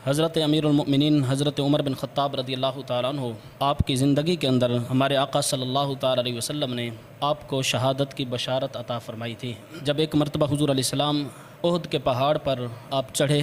حضرت امیر المؤمنین حضرت عمر بن خطاب رضی اللہ تعالیٰ عنہ آپ کی زندگی کے اندر ہمارے آقا صلی اللہ تعالیٰ علیہ وسلم نے آپ کو شہادت کی بشارت عطا فرمائی تھی۔ جب ایک مرتبہ حضور علیہ السلام احد کے پہاڑ پر آپ چڑھے،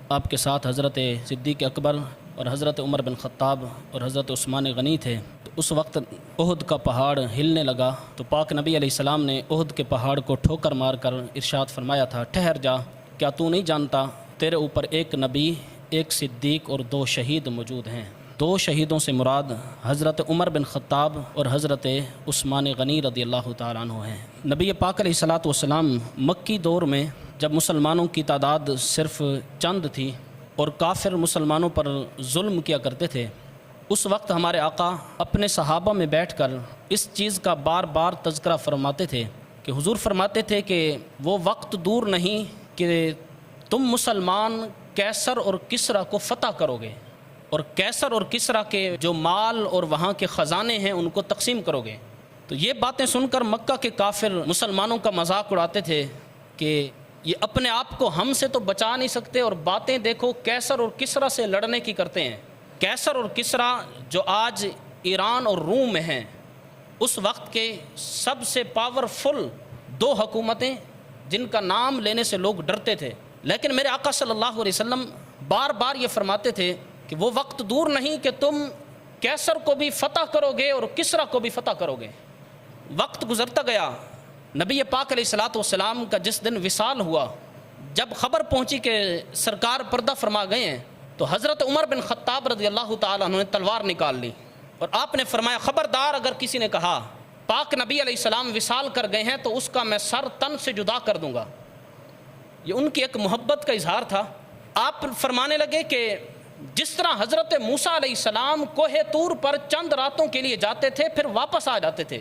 آپ کے ساتھ حضرت صدیق اکبر اور حضرت عمر بن خطاب اور حضرت عثمان غنی تھے، تو اس وقت احد کا پہاڑ ہلنے لگا تو پاک نبی علیہ السلام نے احد کے پہاڑ کو ٹھوکر مار کر ارشاد فرمایا تھا، ٹھہر جا، کیا تو نہیں جانتا تیرے اوپر ایک نبی، ایک صدیق اور 2 شہید موجود ہیں۔ 2 شہیدوں سے مراد حضرت عمر بن خطاب اور حضرت عثمان غنی رضی اللہ تعالیٰ عنہ ہیں۔ نبی پاک علیہ الصلاۃ والسلام مکی دور میں جب مسلمانوں کی تعداد صرف چند تھی اور کافر مسلمانوں پر ظلم کیا کرتے تھے، اس وقت ہمارے آقا اپنے صحابہ میں بیٹھ کر اس چیز کا بار بار تذکرہ فرماتے تھے کہ حضور فرماتے تھے کہ وہ وقت دور نہیں کہ تم مسلمان کیسر اور کسریٰ کو فتح کرو گے اور کیسر اور کسریٰ کے جو مال اور وہاں کے خزانے ہیں ان کو تقسیم کرو گے۔ تو یہ باتیں سن کر مکہ کے کافر مسلمانوں کا مذاق اڑاتے تھے کہ یہ اپنے آپ کو ہم سے تو بچا نہیں سکتے اور باتیں دیکھو کیسر اور کسریٰ سے لڑنے کی کرتے ہیں۔ کیسر اور کسریٰ جو آج ایران اور روم میں ہیں، اس وقت کے سب سے پاورفل 2 حکومتیں جن کا نام لینے سے لوگ ڈرتے تھے، لیکن میرے آقا صلی اللہ علیہ وسلم بار بار یہ فرماتے تھے کہ وہ وقت دور نہیں کہ تم کیسر کو بھی فتح کرو گے اور کسریٰ کو بھی فتح کرو گے۔ وقت گزرتا گیا، نبی پاک علیہ الصلاۃ والسلام کا جس دن وصال ہوا، جب خبر پہنچی کہ سرکار پردہ فرما گئے ہیں، تو حضرت عمر بن خطاب رضی اللہ تعالیٰ عنہ نے تلوار نکال لی اور آپ نے فرمایا، خبردار اگر کسی نے کہا پاک نبی علیہ السلام وصال کر گئے ہیں تو اس کا میں سر تن سے جدا کر دوں گا۔ یہ ان کی ایک محبت کا اظہار تھا۔ آپ فرمانے لگے کہ جس طرح حضرت موسیٰ علیہ السلام کوہ طور پر چند راتوں کے لیے جاتے تھے پھر واپس آ جاتے تھے،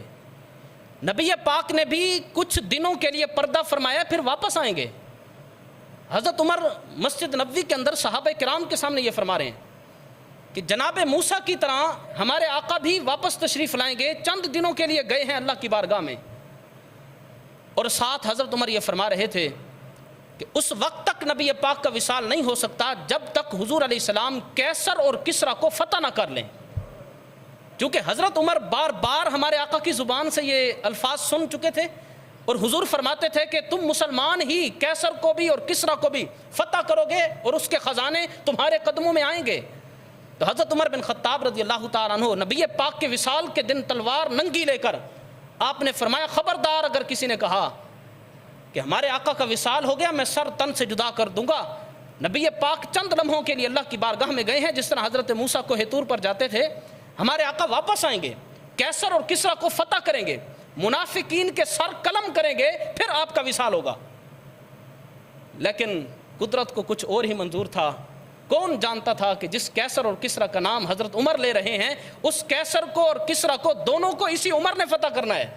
نبی پاک نے بھی کچھ دنوں کے لیے پردہ فرمایا پھر واپس آئیں گے۔ حضرت عمر مسجد نبوی کے اندر صحابہ کرام کے سامنے یہ فرما رہے ہیں کہ جناب موسیٰ کی طرح ہمارے آقا بھی واپس تشریف لائیں گے، چند دنوں کے لیے گئے ہیں اللہ کی بارگاہ میں۔ اور ساتھ حضرت عمر یہ فرما رہے تھے کہ اس وقت تک نبی پاک کا وصال نہیں ہو سکتا جب تک حضور علیہ السلام کیسر اور کسریٰ کو فتح نہ کر لیں، کیونکہ حضرت عمر بار بار ہمارے آقا کی زبان سے یہ الفاظ سن چکے تھے اور حضور فرماتے تھے کہ تم مسلمان ہی کیسر کو بھی اور کسریٰ کو بھی فتح کرو گے اور اس کے خزانے تمہارے قدموں میں آئیں گے۔ تو حضرت عمر بن خطاب رضی اللہ تعالیٰ عنہ نبی پاک کے وصال کے دن تلوار ننگی لے کر آپ نے فرمایا، خبردار اگر کسی نے کہا کہ ہمارے آقا کا وصال ہو گیا میں سر تن سے جدا کر دوں گا۔ نبی پاک چند لمحوں کے لیے اللہ کی بارگاہ میں گئے ہیں، جس طرح حضرت موسیٰ کوہ طور پر جاتے تھے، ہمارے آقا واپس آئیں گے، کیسر اور کسریٰ کو فتح کریں گے، منافقین کے سر قلم کریں گے، پھر آپ کا وصال ہوگا۔ لیکن قدرت کو کچھ اور ہی منظور تھا۔ کون جانتا تھا کہ جس کیسر اور کسریٰ کا نام حضرت عمر لے رہے ہیں، اس کیسر کو اور کسریٰ کو دونوں کو اسی عمر نے فتح کرنا ہے۔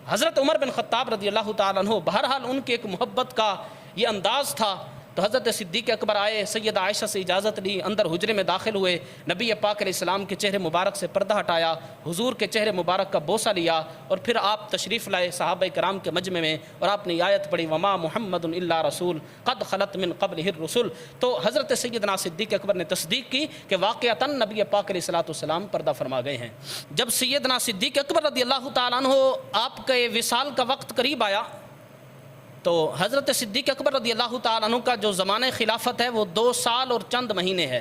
حضرت عمر بن خطاب رضی اللہ تعالیٰ عنہ بہرحال ان کی ایک محبت کا یہ انداز تھا۔ تو حضرت صدیق اکبر آئے، سیدہ عائشہ سے اجازت لی، اندر حجرے میں داخل ہوئے، نبی پاک علیہ السلام کے چہرے مبارک سے پردہ ہٹایا، حضور کے چہرے مبارک کا بوسہ لیا اور پھر آپ تشریف لائے صحابہ کرام کے مجمع میں اور آپ نے آیت پڑھی، وما محمد الا رسول قد خلت من قبلہ الرسل۔ تو حضرت سیدنا صدیق اکبر نے تصدیق کی کہ واقعتاً نبی پاک علیہ الصلوۃ والسلام پردہ فرما گئے ہیں۔ جب سیدنا صدیق اکبر رضی اللہ تعالیٰ عنہ آپ کے وصال کا وقت قریب آیا تو حضرت صدیق اکبر رضی اللہ تعالیٰ عنہ کا جو زمانہ خلافت ہے وہ 2 سال اور چند مہینے ہے۔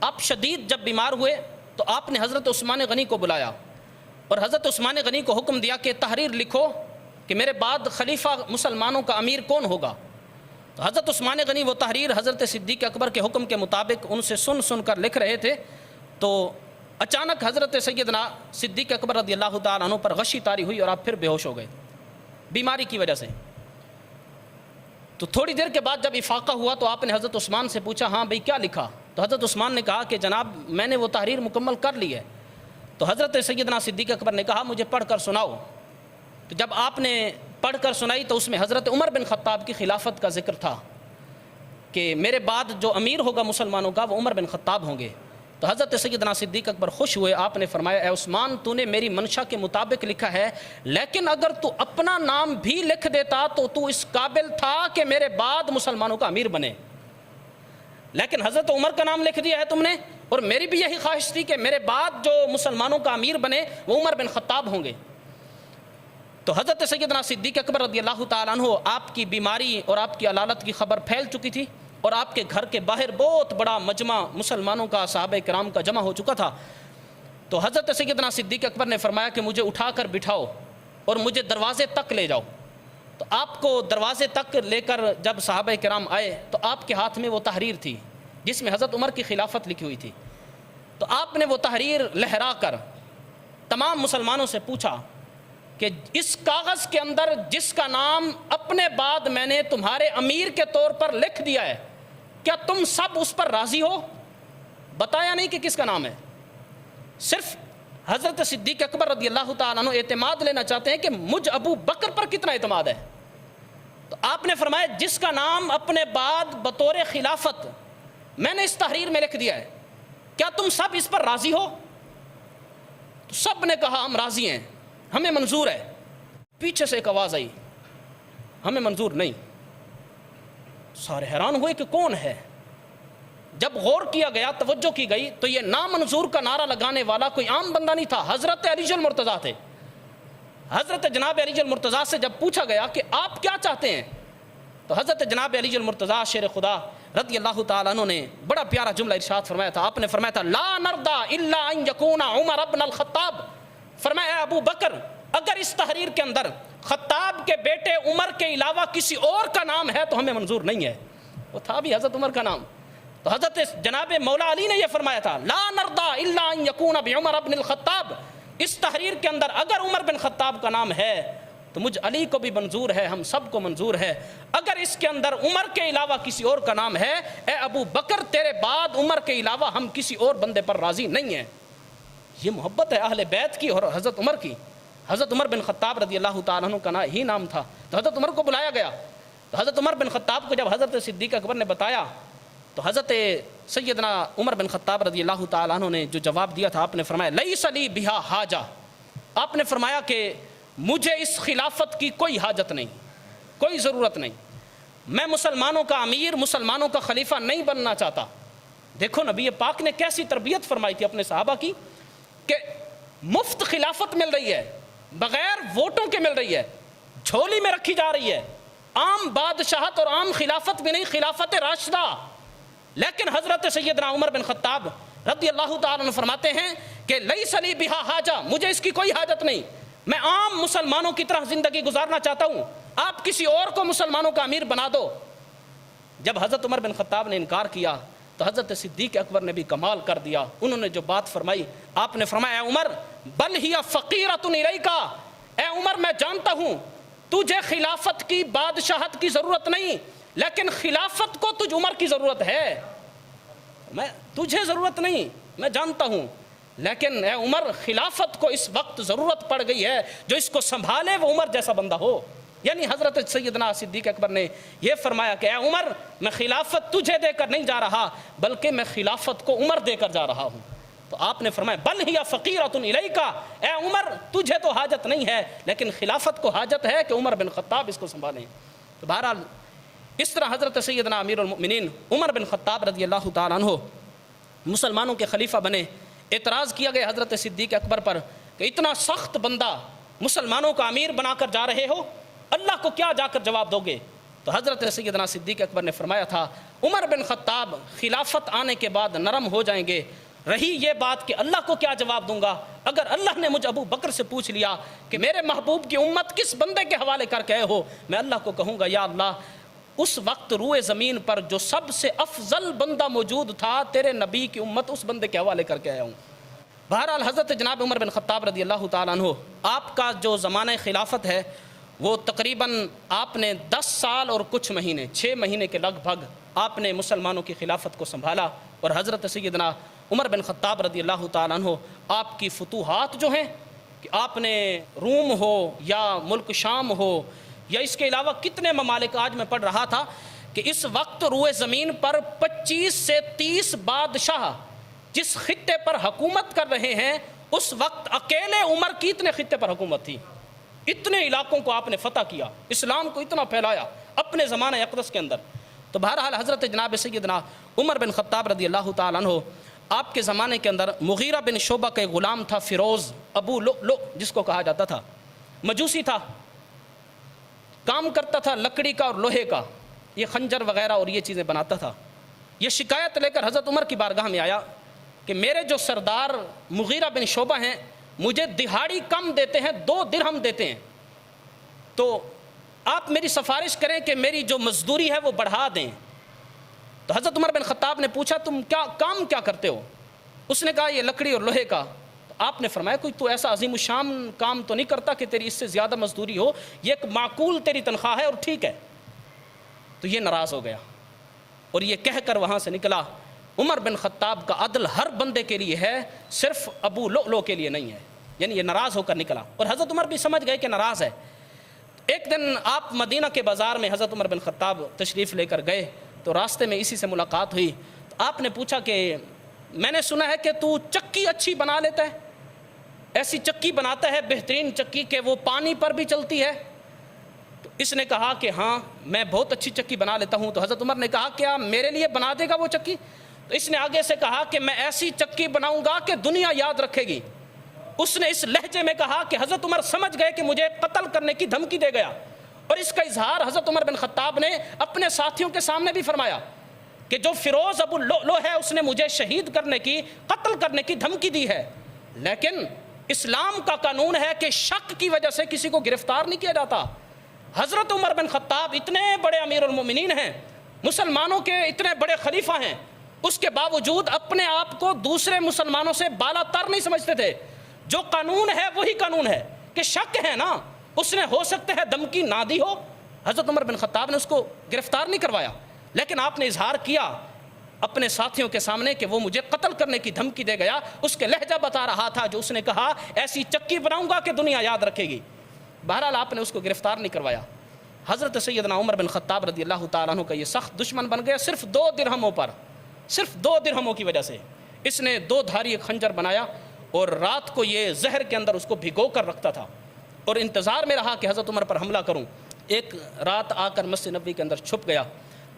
آپ شدید جب بیمار ہوئے تو آپ نے حضرت عثمان غنی کو بلایا اور حضرت عثمان غنی کو حکم دیا کہ تحریر لکھو کہ میرے بعد خلیفہ مسلمانوں کا امیر کون ہوگا۔ تو حضرت عثمان غنی وہ تحریر حضرت صدیق اکبر کے حکم کے مطابق ان سے سن کر لکھ رہے تھے، تو اچانک حضرت سیدنا صدیق اکبر رضی اللہ تعالیٰ عنہ پر غشی طاری ہوئی اور آپ پھر بے ہوش ہو گئے بیماری کی وجہ سے۔ تو تھوڑی دیر کے بعد جب افاقہ ہوا تو آپ نے حضرت عثمان سے پوچھا، ہاں بھئی کیا لکھا؟ تو حضرت عثمان نے کہا کہ جناب میں نے وہ تحریر مکمل کر لی ہے۔ تو حضرت سیدنا صدیق اکبر نے کہا مجھے پڑھ کر سناؤ۔ تو جب آپ نے پڑھ کر سنائی تو اس میں حضرت عمر بن خطاب کی خلافت کا ذکر تھا کہ میرے بعد جو امیر ہوگا مسلمانوں کا وہ عمر بن خطاب ہوں گے۔ تو حضرت سیدنا صدیق اکبر خوش ہوئے، آپ نے فرمایا، اے عثمان تو نے میری منشا کے مطابق لکھا ہے، لیکن اگر تو اپنا نام بھی لکھ دیتا تو تو اس قابل تھا کہ میرے بعد مسلمانوں کا امیر بنے۔ لیکن حضرت عمر کا نام لکھ دیا ہے تم نے، اور میری بھی یہی خواہش تھی کہ میرے بعد جو مسلمانوں کا امیر بنے وہ عمر بن خطاب ہوں گے۔ تو حضرت سیدنا صدیق اکبر رضی اللہ تعالیٰ عنہ، آپ کی بیماری اور آپ کی علالت کی خبر پھیل چکی تھی، اور آپ کے گھر کے باہر بہت بڑا مجمع مسلمانوں کا، صحابہ کرام کا جمع ہو چکا تھا۔ تو حضرت سیدنا صدیق اکبر نے فرمایا کہ مجھے اٹھا کر بٹھاؤ اور مجھے دروازے تک لے جاؤ۔ تو آپ کو دروازے تک لے کر جب صحابہ کرام آئے تو آپ کے ہاتھ میں وہ تحریر تھی جس میں حضرت عمر کی خلافت لکھی ہوئی تھی۔ تو آپ نے وہ تحریر لہرا کر تمام مسلمانوں سے پوچھا کہ اس کاغذ کے اندر جس کا نام اپنے بعد میں نے تمہارے امیر کے طور پر لکھ دیا ہے، کیا تم سب اس پر راضی ہو؟ بتایا نہیں کہ کس کا نام ہے، صرف حضرت صدیق اکبر رضی اللہ تعالیٰ عنہ اعتماد لینا چاہتے ہیں کہ مجھ ابو بکر پر کتنا اعتماد ہے۔ تو آپ نے فرمایا جس کا نام اپنے بعد بطور خلافت میں نے اس تحریر میں لکھ دیا ہے، کیا تم سب اس پر راضی ہو؟ تو سب نے کہا ہم راضی ہیں، ہمیں منظور ہے۔ پیچھے سے ایک آواز آئی، ہمیں منظور نہیں۔ سارے حیران ہوئے کہ کون ہے۔ جب غور کیا گیا، توجہ کی گئی، تو یہ نامنظور کا نعرہ لگانے والا کوئی عام بندہ نہیں تھا، حضرت علی المرتضیٰ تھے۔ حضرت جناب علی المرتضیٰ سے جب پوچھا گیا کہ آپ کیا چاہتے ہیں، تو حضرت جناب علی المرتضیٰ شیر خدا رضی اللہ تعالیٰ عنہ نے بڑا پیارا جملہ ارشاد فرمایا تھا۔ آپ نے فرمایا تھا لا نرضى الا ان يكون عمر ابن الخطاب، فرمایا اے ابو بکر اگر اس تحریر کے اندر خطاب کے بیٹے عمر کے علاوہ کسی اور کا نام ہے تو ہمیں منظور نہیں ہے۔ وہ تھا بھی حضرت عمر کا نام۔ تو حضرت جناب مولا علی نے یہ فرمایا تھا لا نرضى الا ان يكون بعمر ابن الخطاب، اس تحریر کے اندر اگر عمر بن خطاب کا نام ہے تو مجھ علی کو بھی منظور ہے، ہم سب کو منظور ہے۔ اگر اس کے اندر عمر کے علاوہ کسی اور کا نام ہے، اے ابو بکر تیرے بعد عمر کے علاوہ ہم کسی اور بندے پر راضی نہیں ہیں۔ یہ محبت ہے اہل بیت کی اور حضرت عمر کی۔ حضرت عمر بن خطاب رضی اللہ تعالیٰ عنہ کا ہی نام تھا۔ تو حضرت عمر کو بلایا گیا، تو حضرت عمر بن خطاب کو جب حضرت صدیق اکبر نے بتایا تو حضرت سیدنا عمر بن خطاب رضی اللہ تعالیٰ عنہ نے جو جواب دیا تھا، آپ نے فرمایا لیس لی بہا حاجہ، آپ نے فرمایا کہ مجھے اس خلافت کی کوئی حاجت نہیں، کوئی ضرورت نہیں، میں مسلمانوں کا امیر، مسلمانوں کا خلیفہ نہیں بننا چاہتا۔ دیکھو نبی پاک نے کیسی تربیت فرمائی تھی اپنے صحابہ کی کہ مفت خلافت مل رہی ہے، بغیر ووٹوں کے مل رہی ہے، جھولی میں رکھی جا رہی ہے، عام بادشاہت اور عام خلافت بھی نہیں، خلافت راشدہ۔ لیکن حضرت سیدنا عمر بن خطاب رضی اللہ تعالیٰ عنہ فرماتے ہیں کہ لیس لی بہا حاجہ، مجھے اس کی کوئی حاجت نہیں، میں عام مسلمانوں کی طرح زندگی گزارنا چاہتا ہوں، آپ کسی اور کو مسلمانوں کا امیر بنا دو۔ جب حضرت عمر بن خطاب نے انکار کیا تو حضرت صدیق اکبر نے بھی کمال کر دیا، انہوں نے جو بات فرمائی، آپ نے فرمایا اے عمر بل ہی فقیرۃ الیک، اے عمر میں جانتا ہوں تجھے خلافت کی، بادشاہت کی ضرورت نہیں، لیکن خلافت کو تجھ عمر کی ضرورت ہے۔ میں تجھے ضرورت نہیں، میں جانتا ہوں، لیکن اے عمر خلافت کو اس وقت ضرورت پڑ گئی ہے، جو اس کو سنبھالے وہ عمر جیسا بندہ ہو۔ یعنی حضرت سیدنا صدیق اکبر نے یہ فرمایا کہ اے عمر میں خلافت تجھے دے کر نہیں جا رہا، بلکہ میں خلافت کو عمر دے کر جا رہا ہوں۔ تو آپ نے فرمایا بل ہی فقیرۃ الیک، اے عمر تجھے تو حاجت نہیں ہے، لیکن خلافت کو حاجت ہے کہ عمر بن خطاب اس کو سنبھالیں۔ تو بہرحال اس طرح حضرت سیدنا امیر المؤمنین عمر بن خطاب رضی اللہ تعالیٰ عنہ مسلمانوں کے خلیفہ بنے۔ اعتراض کیا گیا حضرت صدیق اکبر پر کہ اتنا سخت بندہ مسلمانوں کا امیر بنا کر جا رہے ہو، اللہ کو کیا جا کر جواب دو گے؟ تو حضرت سیدنا صدیق اکبر نے فرمایا تھا عمر بن خطاب خلافت آنے کے بعد نرم ہو جائیں گے، رہی یہ بات کہ اللہ کو کیا جواب دوں گا، اگر اللہ نے مجھ ابو بکر سے پوچھ لیا کہ میرے محبوب کی امت کس بندے کے حوالے کر کے ہو، میں اللہ کو کہوں گا یا اللہ اس وقت روئے زمین پر جو سب سے افضل بندہ موجود تھا تیرے نبی کی امت، اس بندے کے حوالے کر کے آیا ہوں۔ بہرحال حضرت جناب عمر بن خطاب رضی اللہ تعالیٰ عنہ آپ کا جو زمانہ خلافت ہے وہ تقریباً آپ نے 10 سال اور کچھ مہینے، 6 مہینے کے لگ بھگ آپ نے مسلمانوں کی خلافت کو سنبھالا، اور حضرت سیدنا عمر بن خطاب رضی اللہ تعالیٰ عنہ آپ کی فتوحات جو ہیں کہ آپ نے روم ہو یا ملک شام ہو یا اس کے علاوہ کتنے ممالک، آج میں پڑھ رہا تھا کہ اس وقت روئے زمین پر 25 سے 30 بادشاہ جس خطے پر حکومت کر رہے ہیں، اس وقت اکیلے عمر کی اتنے خطے پر حکومت تھی، اتنے علاقوں کو آپ نے فتح کیا، اسلام کو اتنا پھیلایا اپنے زمانہ اقدس کے اندر۔ تو بہرحال حضرت جناب سیدنا عمر بن خطاب رضی اللہ تعالیٰ عنہ آپ کے زمانے کے اندر مغیرہ بن شعبہ کا ایک غلام تھا فیروز ابو لؤلؤ جس کو کہا جاتا تھا، مجوسی تھا، کام کرتا تھا لکڑی کا اور لوہے کا، یہ خنجر وغیرہ اور یہ چیزیں بناتا تھا۔ یہ شکایت لے کر حضرت عمر کی بارگاہ میں آیا کہ میرے جو سردار مغیرہ بن شعبہ ہیں مجھے دہاڑی کم دیتے ہیں، 2 درہم دیتے ہیں، تو آپ میری سفارش کریں کہ میری جو مزدوری ہے وہ بڑھا دیں۔ تو حضرت عمر بن خطاب نے پوچھا تم کام کیا کرتے ہو؟ اس نے کہا یہ لکڑی اور لوہے کا۔ تو آپ نے فرمایا کوئی تو ایسا عظیم الشان کام تو نہیں کرتا کہ تیری اس سے زیادہ مزدوری ہو، یہ ایک معقول تیری تنخواہ ہے اور ٹھیک ہے۔ تو یہ ناراض ہو گیا اور یہ کہہ کر وہاں سے نکلا۔ عمر بن خطاب کا عدل ہر بندے کے لیے ہے، صرف ابو لؤلؤ کے لیے نہیں ہے، یعنی یہ ناراض ہو کر نکلا اور حضرت عمر بھی سمجھ گئے کہ ناراض ہے۔ ایک دن آپ مدینہ کے بازار میں حضرت عمر بن خطاب تشریف لے کر گئے تو راستے میں اسی سے ملاقات ہوئی۔ تو آپ نے پوچھا کہ میں نے سنا ہے کہ تو چکی اچھی بنا لیتا ہے، ایسی چکی بناتا ہے بہترین چکی کہ وہ پانی پر بھی چلتی ہے؟ تو اس نے کہا کہ ہاں میں بہت اچھی چکی بنا لیتا ہوں۔ تو حضرت عمر نے کہا کیا میرے لیے بنا دے گا وہ چکی؟ تو اس نے آگے سے کہا کہ میں ایسی چکی بناؤں گا کہ دنیا یاد رکھے گی۔ اس نے اس لہجے میں کہا کہ حضرت عمر سمجھ گئے کہ مجھے قتل کرنے کی دھمکی دے گیا، اور اس کا اظہار حضرت عمر بن خطاب نے اپنے ساتھیوں کے سامنے بھی فرمایا کہ جو فیروز ابو لؤلؤ ہے اس نے مجھے شہید کرنے کی، قتل کرنے کی دھمکی دی ہے، لیکن اسلام کا قانون ہے کہ شک کی وجہ سے کسی کو گرفتار نہیں کیا جاتا۔ حضرت عمر بن خطاب اتنے بڑے امیر المومنین ہیں، مسلمانوں کے اتنے بڑے خلیفہ ہیں، اس کے باوجود اپنے آپ کو دوسرے مسلمانوں سے بالا تر نہیں سمجھتے تھے۔ جو قانون ہے وہی قانون ہے، کہ شک ہے نا، اس نے ہو سکتا ہے دھمکی نہ دی ہو، حضرت عمر بن خطاب نے اس کو گرفتار نہیں کروایا، لیکن آپ نے اظہار کیا اپنے ساتھیوں کے سامنے کہ وہ مجھے قتل کرنے کی دھمکی دے گیا۔ اس کے لہجہ بتا رہا تھا جو اس نے کہا ایسی چکی بناؤں گا کہ دنیا یاد رکھے گی۔ بہرحال آپ نے اس کو گرفتار نہیں کروایا۔ حضرت سیدنا عمر بن خطاب رضی اللہ تعالیٰ عنہ کا یہ سخت دشمن بن گیا، صرف 2 درہموں پر، صرف 2 درہموں کی وجہ سے اس نے 2 دھاری ایک خنجر بنایا اور رات کو یہ زہر کے اندر اس کو بھگو کر رکھتا تھا اور انتظار میں رہا کہ حضرت عمر پر حملہ کروں۔ ایک رات آ کر مسجد نبوی کے اندر چھپ گیا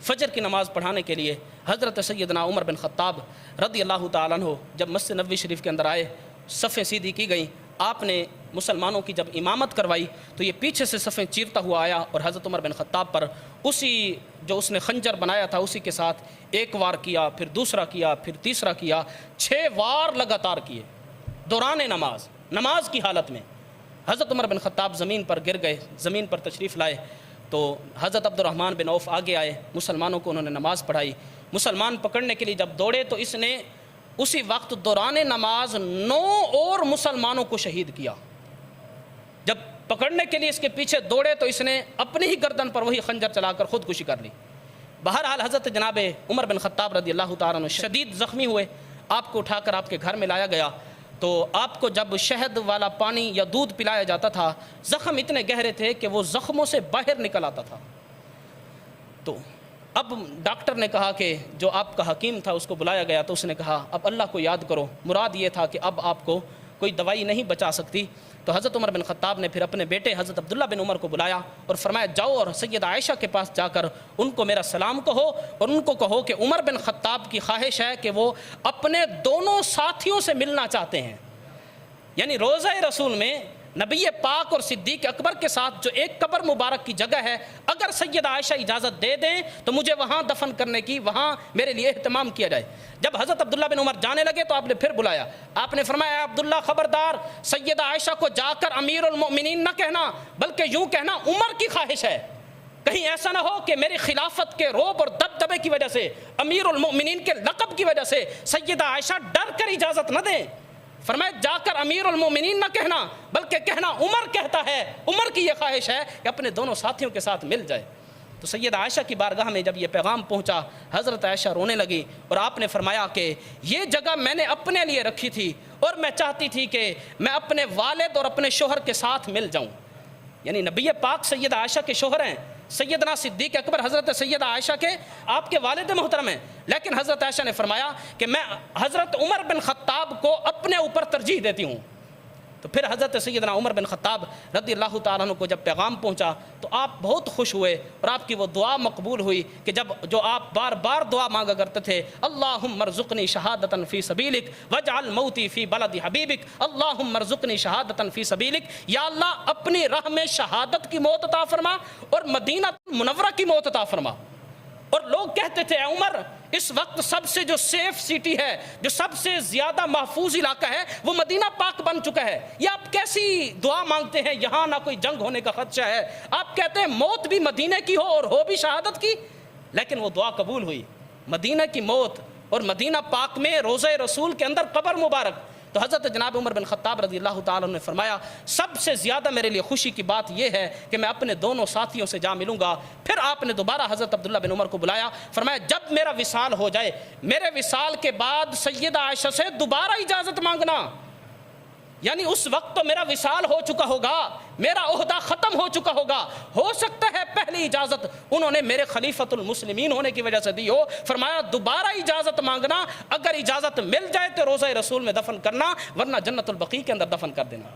فجر کی نماز پڑھانے کے لیے۔ حضرت سیدنا عمر بن خطاب رضی اللہ تعالیٰ عنہ جب مسجد نبوی شریف کے اندر آئے، صفیں سیدھی کی گئیں، آپ نے مسلمانوں کی جب امامت کروائی تو یہ پیچھے سے صفیں چیرتا ہوا آیا اور حضرت عمر بن خطاب پر اسی جو اس نے خنجر بنایا تھا اسی کے ساتھ 1 وار کیا، پھر دوسرا کیا، پھر تیسرا کیا، 6 وار لگاتار کیے دوران نماز کی حالت میں۔ حضرت عمر بن خطاب زمین پر گر گئے، زمین پر تشریف لائے تو حضرت عبد الرحمن بن عوف آگے آئے، مسلمانوں کو انہوں نے نماز پڑھائی۔ مسلمان پکڑنے کے لیے جب دوڑے تو اس نے اسی وقت دوران نماز 9 اور مسلمانوں کو شہید کیا۔ جب پکڑنے کے لیے اس کے پیچھے دوڑے تو اس نے اپنی ہی گردن پر وہی خنجر چلا کر خودکشی کر لی۔ بہرحال حضرت جناب عمر بن خطاب رضی اللہ تعالیٰ عنہ شدید زخمی ہوئے، آپ کو اٹھا کر آپ کے گھر میں لایا گیا تو آپ کو جب شہد والا پانی یا دودھ پلایا جاتا تھا زخم اتنے گہرے تھے کہ وہ زخموں سے باہر نکل آتا تھا۔ تو اب ڈاکٹر نے کہا کہ جو آپ کا حکیم تھا اس کو بلایا گیا تو اس نے کہا اب اللہ کو یاد کرو، مراد یہ تھا کہ اب آپ کو کوئی دوائی نہیں بچا سکتی۔ تو حضرت عمر بن خطاب نے پھر اپنے بیٹے حضرت عبداللہ بن عمر کو بلایا اور فرمایا جاؤ اور سیدہ عائشہ کے پاس جا کر ان کو میرا سلام کہو اور ان کو کہو کہ عمر بن خطاب کی خواہش ہے کہ وہ اپنے دونوں ساتھیوں سے ملنا چاہتے ہیں۔ یعنی روضہ رسول میں نبی پاک اور صدیق اکبر کے ساتھ جو ایک قبر مبارک کی جگہ ہے، اگر سیدہ عائشہ اجازت دے دیں تو مجھے وہاں دفن کرنے کی، وہاں میرے لیے اہتمام کیا جائے۔ جب حضرت عبداللہ بن عمر جانے لگے تو آپ نے پھر بلایا، آپ نے فرمایا عبداللہ خبردار، سیدہ عائشہ کو جا کر امیر المؤمنین نہ کہنا بلکہ یوں کہنا عمر کی خواہش ہے، کہیں ایسا نہ ہو کہ میری خلافت کے رعب اور دبدبے کی وجہ سے، امیر المؤمنین کے لقب کی وجہ سے سیدہ عائشہ ڈر کر اجازت نہ دیں۔ فرمایا جا کر امیر المومنین نہ کہنا بلکہ کہنا عمر کہتا ہے، عمر کی یہ خواہش ہے کہ اپنے دونوں ساتھیوں کے ساتھ مل جائے۔ تو سیدہ عائشہ کی بارگاہ میں جب یہ پیغام پہنچا حضرت عائشہ رونے لگی اور آپ نے فرمایا کہ یہ جگہ میں نے اپنے لیے رکھی تھی اور میں چاہتی تھی کہ میں اپنے والد اور اپنے شوہر کے ساتھ مل جاؤں۔ یعنی نبی پاک سیدہ عائشہ کے شوہر ہیں، سیدنا صدیق اکبر حضرت سیدہ عائشہ کے آپ کے والد محترم ہیں، لیکن حضرت عائشہ نے فرمایا کہ میں حضرت عمر بن خطاب کو اپنے اوپر ترجیح دیتی ہوں۔ تو پھر حضرت سیدنا عمر بن خطاب رضی اللہ تعالیٰ عنہ کو جب پیغام پہنچا تو آپ بہت خوش ہوئے اور آپ کی وہ دعا مقبول ہوئی کہ جو آپ بار بار دعا مانگا کرتے تھے، اللہم ارزقنی شہادتا فی سبیلک واجعل موتی فی بلد حبیبک، اللہم ارزقنی شہادتا فی سبیلک، یا اللہ اپنی راہ میں شہادت کی موت عطا فرما اور مدینہ منورہ کی موت عطا فرما۔ اور لوگ کہتے تھے اے عمر، اس وقت سب سے جو سیف سٹی ہے، جو سب سے زیادہ محفوظ علاقہ ہے، وہ مدینہ پاک بن چکا ہے، یہ آپ کیسی دعا مانگتے ہیں؟ یہاں نہ کوئی جنگ ہونے کا خدشہ ہے، آپ کہتے ہیں موت بھی مدینہ کی ہو اور ہو بھی شہادت کی۔ لیکن وہ دعا قبول ہوئی، مدینہ کی موت اور مدینہ پاک میں روضہ رسول کے اندر قبر مبارک۔ تو حضرت جناب عمر بن خطاب رضی اللہ تعالیٰ نے فرمایا، سب سے زیادہ میرے لیے خوشی کی بات یہ ہے کہ میں اپنے دونوں ساتھیوں سے جا ملوں گا۔ پھر آپ نے دوبارہ حضرت عبداللہ بن عمر کو بلایا، فرمایا جب میرا وصال ہو جائے، میرے وصال کے بعد سیدہ عائشہ سے دوبارہ اجازت مانگنا۔ یعنی اس وقت تو میرا وصال ہو چکا ہوگا، میرا عہدہ ختم ہو چکا ہوگا، ہو سکتا ہے پہلی اجازت انہوں نے میرے خلیفۃ المسلمین ہونے کی وجہ سے دی ہو۔ فرمایا دوبارہ اجازت مانگنا، اگر اجازت مل جائے تو روضہ رسول میں دفن کرنا، ورنہ جنت البقیع کے اندر دفن کر دینا۔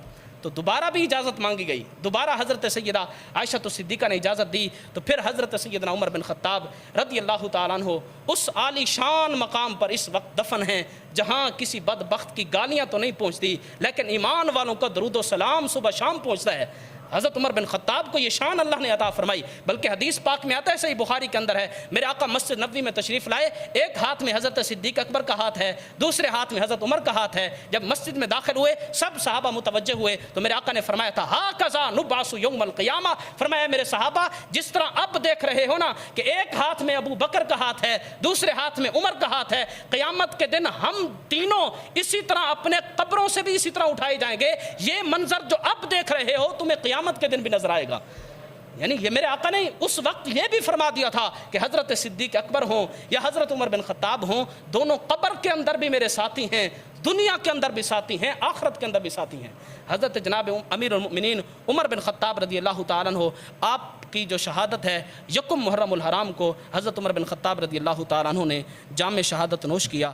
تو دوبارہ بھی اجازت مانگی گئی، دوبارہ حضرت سیدہ عائشہ صدیقہ نے اجازت دی۔ تو پھر حضرت سیدنا عمر بن خطاب رضی اللہ تعالیٰ عنہ اس عالی شان مقام پر اس وقت دفن ہیں جہاں کسی بدبخت کی گالیاں تو نہیں پہنچتی، لیکن ایمان والوں کا درود و سلام صبح شام پہنچتا ہے۔ حضرت عمر بن خطاب کو یہ شان اللہ نے عطا فرمائی، بلکہ حدیث پاک میں آتا ہے، صحیح بخاری کے اندر ہے، میرے آقا مسجد نبوی میں تشریف لائے، ایک ہاتھ میں حضرت صدیق اکبر کا ہاتھ ہے، دوسرے ہاتھ میں حضرت عمر کا ہاتھ ہے۔ جب مسجد میں داخل ہوئے سب صحابہ متوجہ ہوئے تو میرے آقا نے فرمایا تھا، ہاکذا نبعث یوم القیامہ، فرمایا میرے صحابہ جس طرح اب دیکھ رہے ہو نا کہ ایک ہاتھ میں ابو بکر کا ہاتھ ہے، دوسرے ہاتھ میں عمر کا ہاتھ ہے، قیامت کے دن ہم تینوں اسی طرح اپنے قبروں سے بھی اسی طرح اٹھائے جائیں گے۔ یہ منظر جو اب دیکھ رہے ہو تمہیں قیامت کے دن بھی نظر آئے گا۔ یعنی یہ میرے آقا نے اس وقت یہ بھی فرما دیا تھا کہ حضرت صدیق اکبر ہوں یا حضرت عمر بن خطاب ہوں، دونوں قبر کے اندر بھی میرے ساتھی ہیں، دنیا کے اندر بھی ساتھی ہیں، آخرت کے اندر بھی ساتھی ہیں۔ حضرت جناب امیر المؤمنین عمر بن خطاب رضی اللہ تعالیٰ عنہ، آپ کی جو شہادت ہے یکم محرم الحرام کو حضرت عمر بن خطاب رضی اللہ تعالیٰ عنہ نے جام شہادت نوش کیا۔